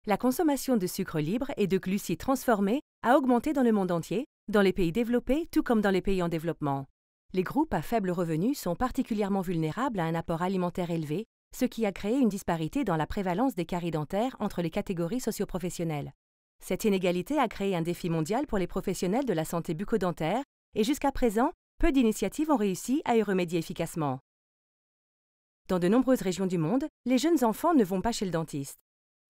La consommation de sucre libre et de glucides transformés a augmenté dans le monde entier, dans les pays développés tout comme dans les pays en développement. Les groupes à faible revenu sont particulièrement vulnérables à un apport alimentaire élevé, ce qui a créé une disparité dans la prévalence des caries dentaires entre les catégories socio-professionnelles. Cette inégalité a créé un défi mondial pour les professionnels de la santé bucco-dentaire et jusqu'à présent, peu d'initiatives ont réussi à y remédier efficacement. Dans de nombreuses régions du monde, les jeunes enfants ne vont pas chez le dentiste.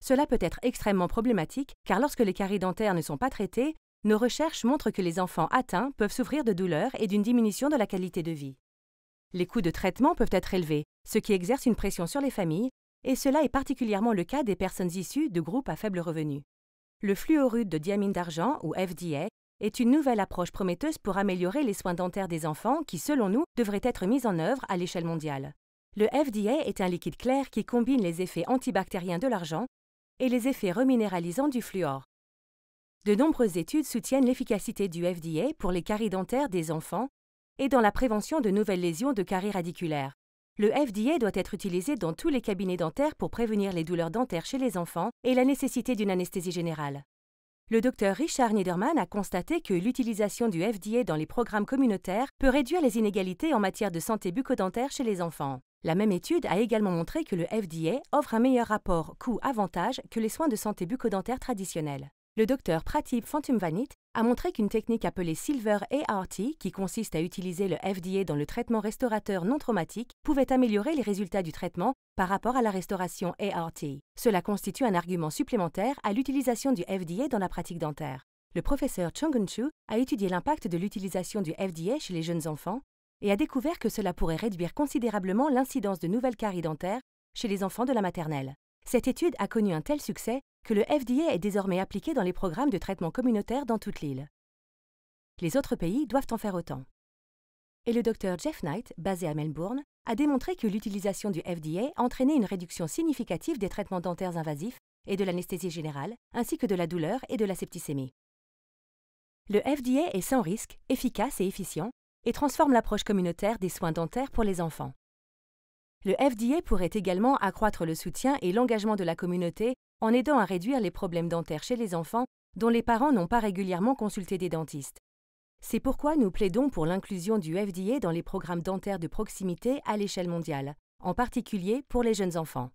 Cela peut être extrêmement problématique car lorsque les caries dentaires ne sont pas traitées, nos recherches montrent que les enfants atteints peuvent souffrir de douleurs et d'une diminution de la qualité de vie. Les coûts de traitement peuvent être élevés, ce qui exerce une pression sur les familles, et cela est particulièrement le cas des personnes issues de groupes à faible revenu. Le fluorure de diamine d'argent, ou FDA, est une nouvelle approche prometteuse pour améliorer les soins dentaires des enfants qui, selon nous, devrait être mise en œuvre à l'échelle mondiale. Le FDA est un liquide clair qui combine les effets antibactériens de l'argent et les effets reminéralisants du fluor. De nombreuses études soutiennent l'efficacité du FDA pour les caries dentaires des enfants et dans la prévention de nouvelles lésions de caries radiculaires. Le FDA doit être utilisé dans tous les cabinets dentaires pour prévenir les douleurs dentaires chez les enfants et la nécessité d'une anesthésie générale. Le docteur Richard Niederman a constaté que l'utilisation du FDA dans les programmes communautaires peut réduire les inégalités en matière de santé bucco-dentaire chez les enfants. La même étude a également montré que le FDA offre un meilleur rapport coût-avantage que les soins de santé bucco-dentaire traditionnels. Le docteur Pratib Phantomvanith a montré qu'une technique appelée Silver ART, qui consiste à utiliser le FDA dans le traitement restaurateur non traumatique, pouvait améliorer les résultats du traitement par rapport à la restauration ART. Cela constitue un argument supplémentaire à l'utilisation du FDA dans la pratique dentaire. Le professeur Chongun Chu a étudié l'impact de l'utilisation du FDA chez les jeunes enfants et a découvert que cela pourrait réduire considérablement l'incidence de nouvelles caries dentaires chez les enfants de la maternelle. Cette étude a connu un tel succès que le FDA est désormais appliqué dans les programmes de traitement communautaire dans toute l'île. Les autres pays doivent en faire autant. Et le docteur Jeff Knight, basé à Melbourne, a démontré que l'utilisation du FDA entraînait une réduction significative des traitements dentaires invasifs et de l'anesthésie générale, ainsi que de la douleur et de la septicémie. Le FDA est sans risque, efficace et efficient, et transforme l'approche communautaire des soins dentaires pour les enfants. Le FDA pourrait également accroître le soutien et l'engagement de la communauté en aidant à réduire les problèmes dentaires chez les enfants dont les parents n'ont pas régulièrement consulté des dentistes. C'est pourquoi nous plaidons pour l'inclusion du FDA dans les programmes dentaires de proximité à l'échelle mondiale, en particulier pour les jeunes enfants.